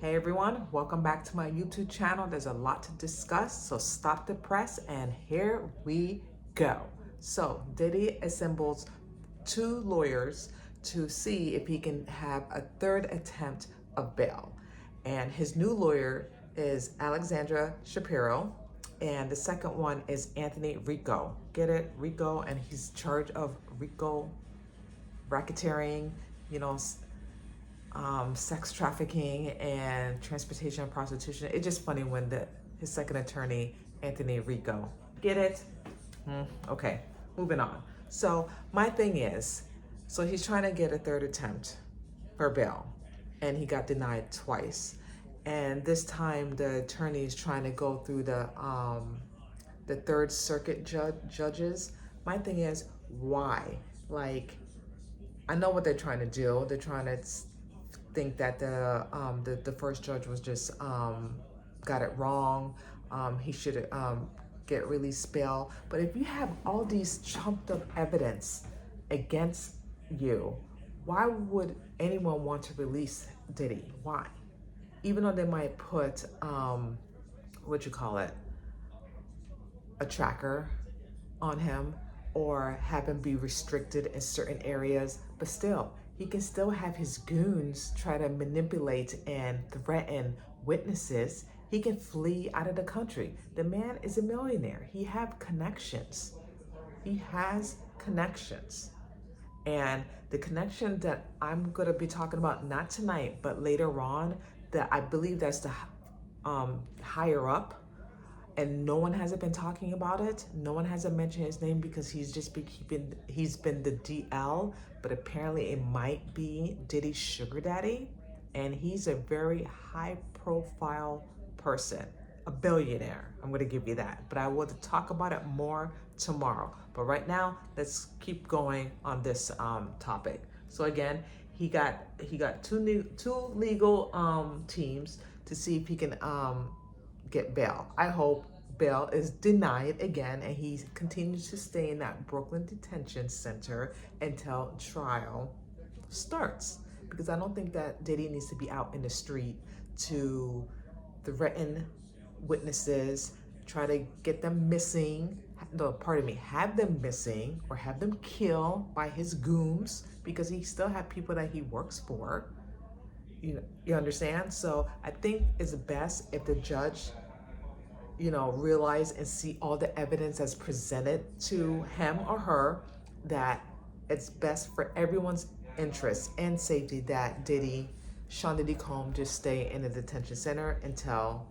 Hey everyone, welcome back to my YouTube channel. There's a lot to discuss, so stop the press and here we go. So Diddy assembles 2 lawyers to see if he can have a third attempt of bail. And his new lawyer is Alexandra Shapiro, and the second one is Anthony Rico. Get it? Rico, and he's in charge of Rico racketeering, you know, sex trafficking and transportation and prostitution. It's just funny when his second attorney, Anthony Rico. Get it? Okay, moving on. So my thing is, so he's trying to get a third attempt for bail, and he got denied twice. And this time the attorney is trying to go through the Third Circuit judges. My thing is, why? Like, I know what they're trying to do. They're trying to think that the first judge was just got it wrong. He should get released bail. But if you have all these chunked up evidence against you, why would anyone want to release Diddy? Why? Even though they might put a tracker on him or have him be restricted in certain areas, but still, he can still have his goons try to manipulate and threaten witnesses. He can flee out of the country. The man is a millionaire. He have connections. He has connections. And the connection that I'm gonna be talking about, not tonight, but later on, that I believe that's the higher up, and no one hasn't been talking about it. No one hasn't mentioned his name because he's been the DL, but apparently it might be Diddy's sugar daddy, and he's a very high profile person, a billionaire. I'm gonna give you that, but I will talk about it more tomorrow. But right now, let's keep going on this topic. So again, he got two legal teams to see if he can get bail. I hope bail is denied again and he continues to stay in that Brooklyn detention center until trial starts, because I don't think that Diddy needs to be out in the street to threaten witnesses, try to get them missing, have them missing or have them killed by his goons, because he still have people that he works for. You understand? So I think it's best if the judge, realize and see all the evidence that's presented to him or her, that it's best for everyone's interest and safety that Sean Diddy Combs just stay in the detention center until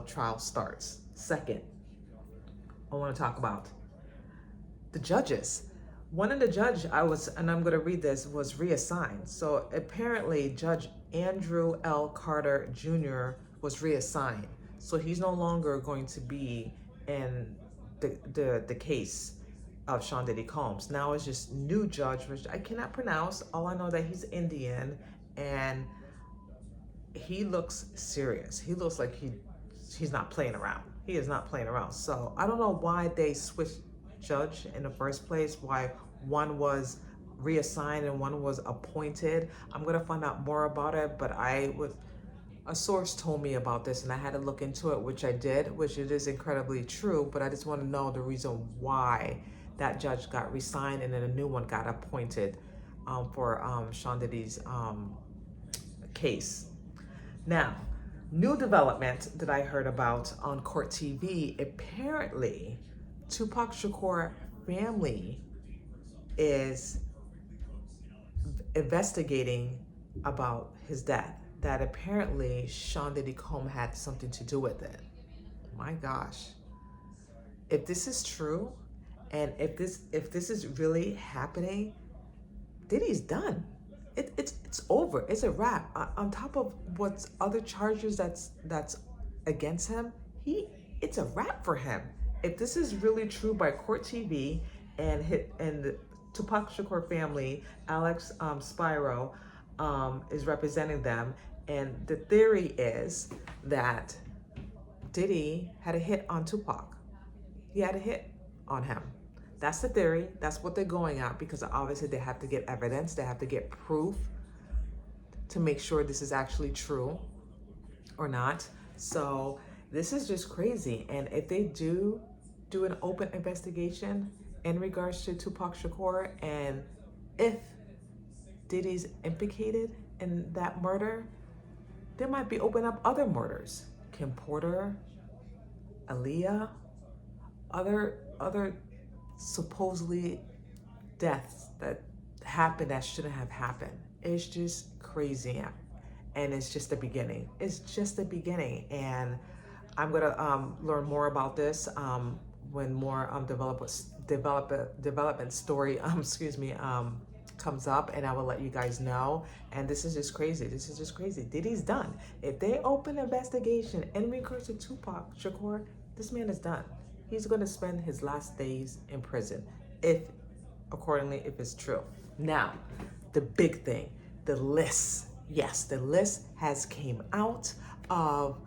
trial starts. Second, I want to talk about the judges. One of the judges and I'm going to read this, was reassigned. So apparently Judge Andrew L. Carter Jr. was reassigned. So he's no longer going to be in the case of Sean Diddy Combs. Now it's just new judge, which I cannot pronounce. All I know that he's Indian, and he looks serious. He looks like he's not playing around. He is not playing around. So I don't know why they switched judge in the first place, why one was reassigned and one was appointed. I'm gonna find out more about it, but a source told me about this and I had to look into it, which I did, which it is incredibly true, but I just want to know the reason why that judge got resigned and then a new one got appointed for Sean Diddy's case. Now, new development that I heard about on Court TV, apparently Tupac Shakur family is investigating about his death, that apparently Sean Diddy Combs had something to do with it. My gosh. If this is true, and if this is really happening, Diddy's done. It's over. It's a wrap. On top of what's other charges that's against him, it's a wrap for him. If this is really true by Court TV and the Tupac Shakur family, Alex Spiro is representing them, and the theory is that Diddy had a hit on Tupac. He had a hit on him. That's the theory. That's what they're going at, because obviously they have to get evidence. They have to get proof to make sure this is actually true. or not. So this is just crazy. And if they do an open investigation in regards to Tupac Shakur, and if Diddy's implicated in that murder, they might be opening up other murders. Kim Porter, Aaliyah, other supposedly deaths that happened that shouldn't have happened. It's just crazy, and it's just the beginning. It's just the beginning, and I'm gonna learn more about this when more development story comes up, and I will let you guys know. And this is just crazy. This is just crazy. Diddy's done. If they open an investigation in regards to Tupac Shakur, this man is done. He's going to spend his last days in prison, if it's true. Now, the big thing, the list. Yes, the list has came out of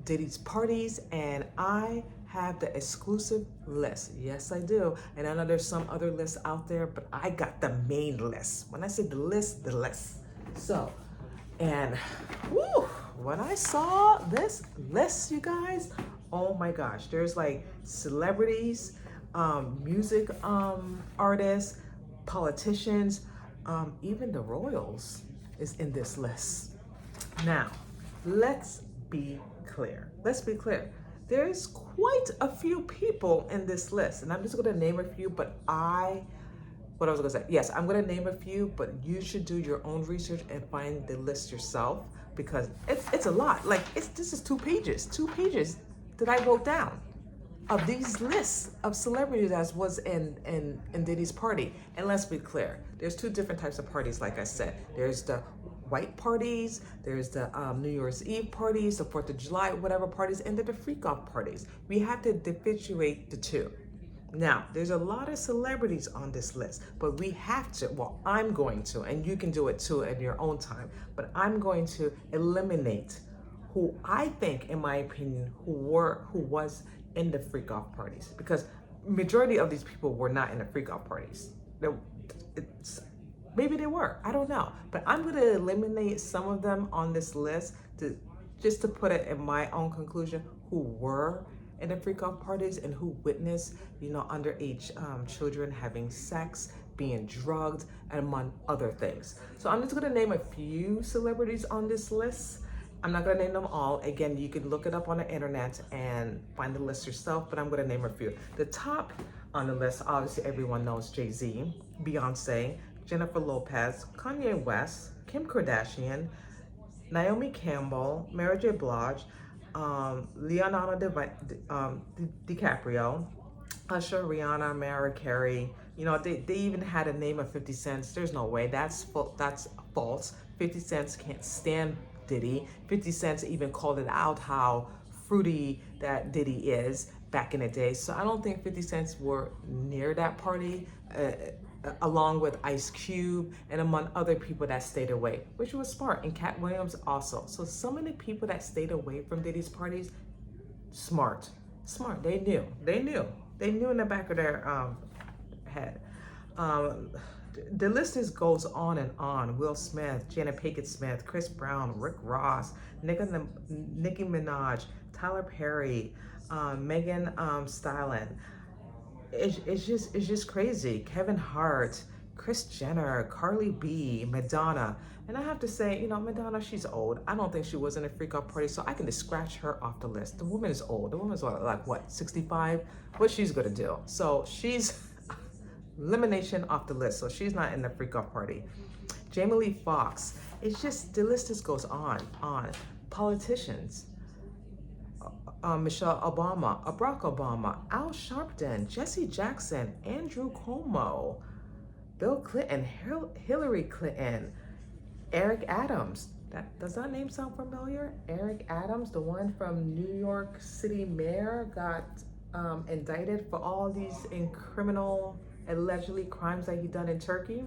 Diddy's parties, and I have the exclusive list. Yes, I do. And I know there's some other lists out there, but I got the main list. When I say the list, the list. So, and woo, when I saw this list, you guys, oh my gosh, there's like celebrities, music artists, politicians, even the royals is in this list. Now, let's be clear. Let's be clear. There's quite a few people in this list, and I'm just going to name a few, but what I was going to say, yes, I'm going to name a few, but you should do your own research and find the list yourself, because it's a lot. Like, this is 2 pages that I wrote down of these lists of celebrities as was in Diddy's party. And let's be clear, there's 2 different types of parties, like I said. There's the white parties, there's the New Year's Eve parties, the 4th of July, whatever parties, and then the freak-off parties. We have to differentiate the 2. Now, there's a lot of celebrities on this list, but we have to, well, I'm going to, and you can do it too in your own time, but I'm going to eliminate who I think, in my opinion, who was in the freak-off parties, because majority of these people were not in the freak-off parties. Maybe they were, I don't know. But I'm gonna eliminate some of them on this list just to put it in my own conclusion who were in the freak-off parties and who witnessed, underage children having sex, being drugged, and among other things. So I'm just gonna name a few celebrities on this list. I'm not gonna name them all. Again, you can look it up on the internet and find the list yourself, but I'm gonna name a few. The top on the list, obviously everyone knows Jay-Z, Beyonce, Jennifer Lopez, Kanye West, Kim Kardashian, Naomi Campbell, Mary J. Blige, Leonardo DiCaprio, Usher, Rihanna, Mariah Carey. They even had a name of 50 Cent. There's no way. That's false. 50 Cent can't stand Diddy. 50 Cent even called it out how fruity that Diddy is back in the day. So I don't think 50 Cent were near that party, along with Ice Cube and among other people that stayed away, which was smart. And Cat Williams also. So some of the people that stayed away from Diddy's parties, smart. They knew in the back of their head. The list goes on and on. Will Smith, Jada Pinkett Smith, Chris Brown, Rick Ross, Nicki Minaj, Tyler Perry, Megan Stallion. It's just crazy. Kevin Hart, Kris Jenner, Carly B, Madonna. And I have to say, Madonna, she's old. I don't think she was in a freak-out party, so I can just scratch her off the list. The woman is old. The woman's what, 65? What she's gonna do? So she's elimination off the list. So she's not in the freak-out party. Jamie Lee Foxx. It's just, the list just goes on. Politicians. Michelle Obama, Barack Obama, Al Sharpton, Jesse Jackson, Andrew Cuomo, Bill Clinton, Hillary Clinton, Eric Adams. Does that name sound familiar? Eric Adams, the one from New York City mayor, got indicted for all these criminal, allegedly crimes that he done in Turkey.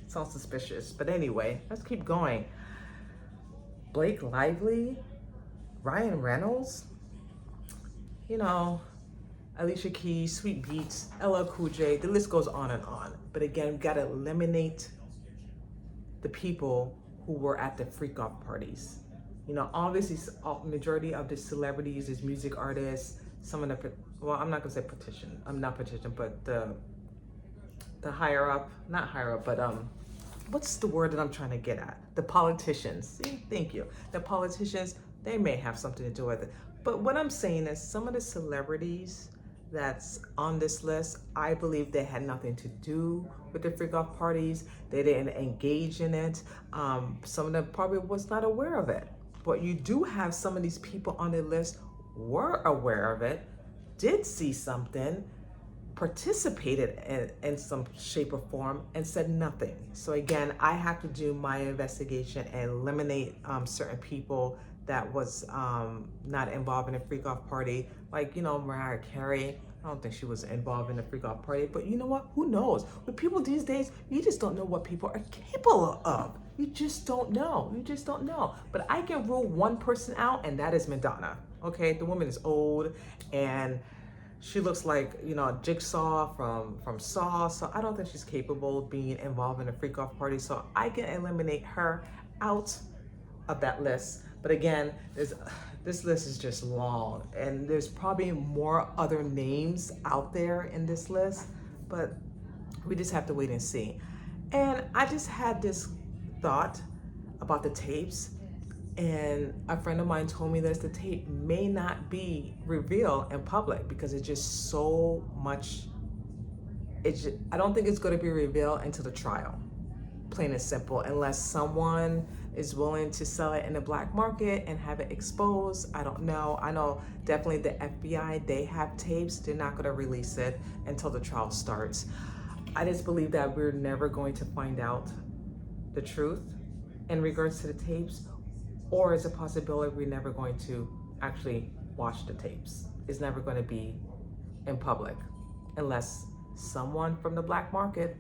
Sounds suspicious. But anyway, let's keep going. Blake Lively, Ryan Reynolds, Alicia Keys, Sweet Beats, LL Cool J, the list goes on and on. But again, we gotta eliminate the people who were at the freak-off parties. You know, obviously, majority of the celebrities is music artists. Some of the, well, I'm not gonna say petition. I'm not petition, but the higher up, not higher up, but what's the word that I'm trying to get at? The politicians. See, thank you. The politicians, they may have something to do with it. But what I'm saying is some of the celebrities that's on this list, I believe they had nothing to do with the freak off parties. They didn't engage in it. Some of them probably was not aware of it. But you do have some of these people on the list were aware of it, did see something, participated in some shape or form, and said nothing. So again, I have to do my investigation and eliminate certain people that was not involved in a freak off party. Like, you know, Mariah Carey, I don't think she was involved in a freak off party, but you know what? Who knows? With people these days, you just don't know what people are capable of. You just don't know. You just don't know. But I can rule one person out, and that is Madonna. Okay, the woman is old, and she looks like, you know, Jigsaw from Saw. So I don't think she's capable of being involved in a freak off party. So I can eliminate her out of that list. But again, this list is just long, and there's probably more other names out there in this list, but we just have to wait and see. And I just had this thought about the tapes, and a friend of mine told me this: the tape may not be revealed in public because it's just so much. I don't think it's going to be revealed until the trial, plain and simple, unless someone is willing to sell it in the black market and have it exposed. I don't know. I know definitely the FBI, they have tapes. They're not going to release it until the trial starts. I just believe that we're never going to find out the truth in regards to the tapes, or is a possibility we're never going to actually watch the tapes. It's never going to be in public unless someone from the black market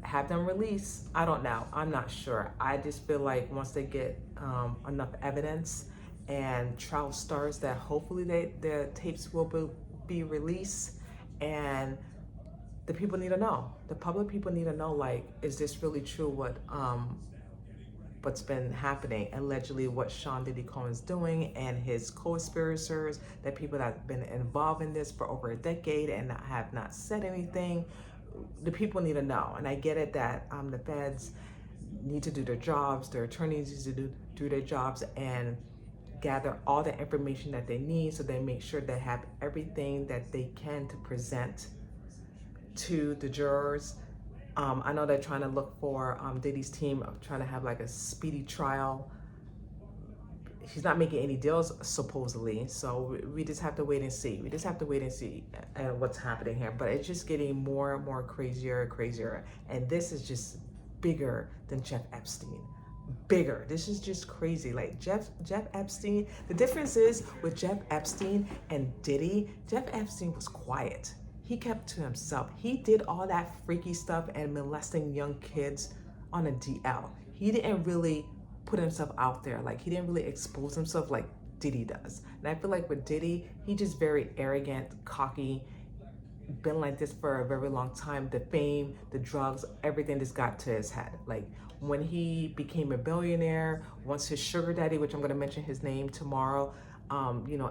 have them released. I don't know. I'm not sure. I just feel like once they get enough evidence and trial starts, that hopefully the tapes will be released, and the people need to know. The public people need to know, like, is this really true what's been happening, allegedly what Sean Diddy Cohen's doing and his co-conspirators, that people that have been involved in this for over a decade and have not said anything. The people need to know. And I get it that the feds need to do their jobs, their attorneys need to do their jobs and gather all the information that they need, so they make sure they have everything that they can to present to the jurors. I know they're trying to look for Diddy's team of trying to have like a speedy trial. He's not making any deals supposedly, so we just have to wait and see. We just have to wait and see what's happening here. But it's just getting more and more crazier and crazier, and this is just bigger than Jeff Epstein. Bigger. This is just crazy. Like Jeff Epstein. The difference is with Jeff Epstein and Diddy, Jeff Epstein was quiet. He kept to himself. He did all that freaky stuff and molesting young kids on a DL. He didn't really put himself out there. Like, he didn't really expose himself like Diddy does. And I feel like with Diddy, he just very arrogant, cocky, been like this for a very long time. The fame, the drugs, everything just got to his head. Like, when he became a billionaire, once his sugar daddy, which I'm going to mention his name tomorrow,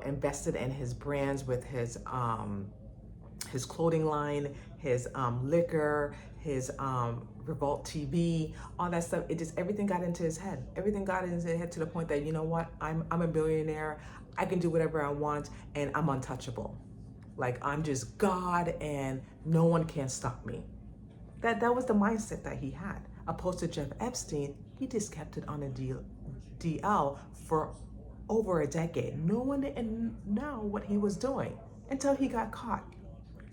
invested in his brands with his clothing line, his liquor, his Revolt TV, all that stuff. It just, everything got into his head. Everything got into his head to the point that, you know what, I'm a billionaire. I can do whatever I want, and I'm untouchable. Like, I'm just God, and no one can stop me. That was the mindset that he had. Opposed to Jeff Epstein, he just kept it on a DL for over a decade. No one didn't know what he was doing until he got caught.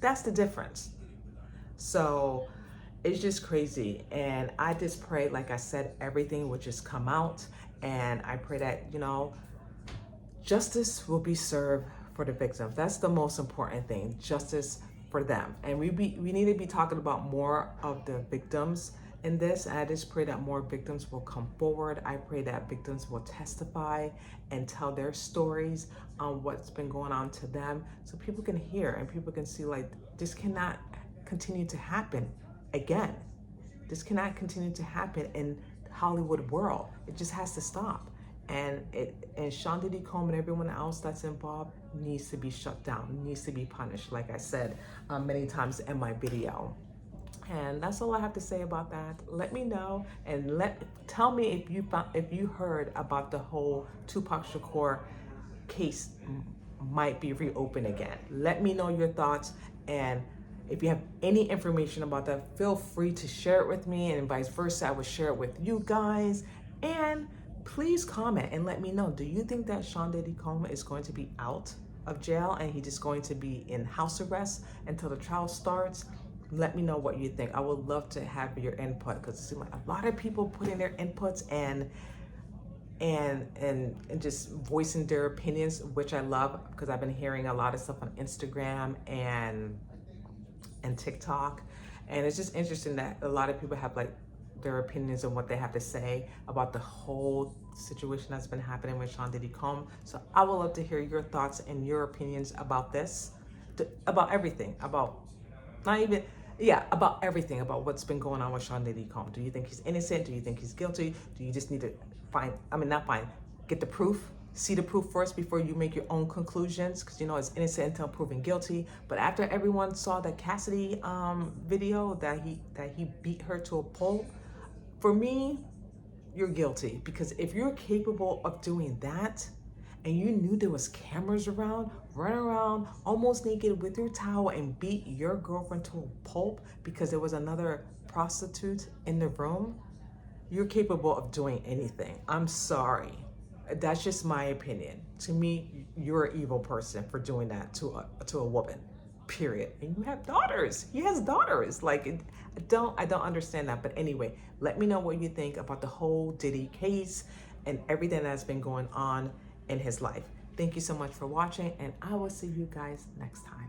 That's the difference. So it's just crazy. And I just pray, like I said, everything will just come out. And I pray that, justice will be served for the victims. That's the most important thing, justice for them. And we need to be talking about more of the victims in this. And I just pray that more victims will come forward. I pray that victims will testify and tell their stories on what's been going on to them, so people can hear and people can see, like, this cannot continue to happen again. This cannot continue to happen in the Hollywood world. It just has to stop. And Sean Diddy Combs and everyone else that's involved needs to be shut down, needs to be punished, like I said many times in my video. And that's all I have to say about that. Let me know and tell me if you heard about the whole Tupac Shakur case might be reopened again. Let me know your thoughts, and if you have any information about that, feel free to share it with me, and vice versa. I will share it with you guys. And please comment and let me know, do you think that Sean Diddy Combs is going to be out of jail and he's just going to be in house arrest until the trial starts? Let me know what you think. I would love to have your input, because it seems like a lot of people put in their inputs and just voicing their opinions, which I love, because I've been hearing a lot of stuff on Instagram and TikTok, and it's just interesting that a lot of people have like their opinions on what they have to say about the whole situation that's been happening with Sean Diddy Combs. So I would love to hear your thoughts and your opinions about this, about everything, about about everything, about what's been going on with Sean Diddy Combs. Do you think he's innocent? Do you think he's guilty? Do you just need to get the proof, see the proof first before you make your own conclusions? Because it's innocent until proven guilty. But after everyone saw the Cassidy video that he beat her to a pulp, for me, you're guilty. Because if you're capable of doing that, and you knew there was cameras around, run around almost naked with your towel and beat your girlfriend to a pulp because there was another prostitute in the room, you're capable of doing anything. I'm sorry. That's just my opinion. To me, you're an evil person for doing that to a woman, period. And you have daughters. He has daughters. Like, I don't understand that. But anyway, let me know what you think about the whole Diddy case and everything that's been going on in his life. Thank you so much for watching, and I will see you guys next time.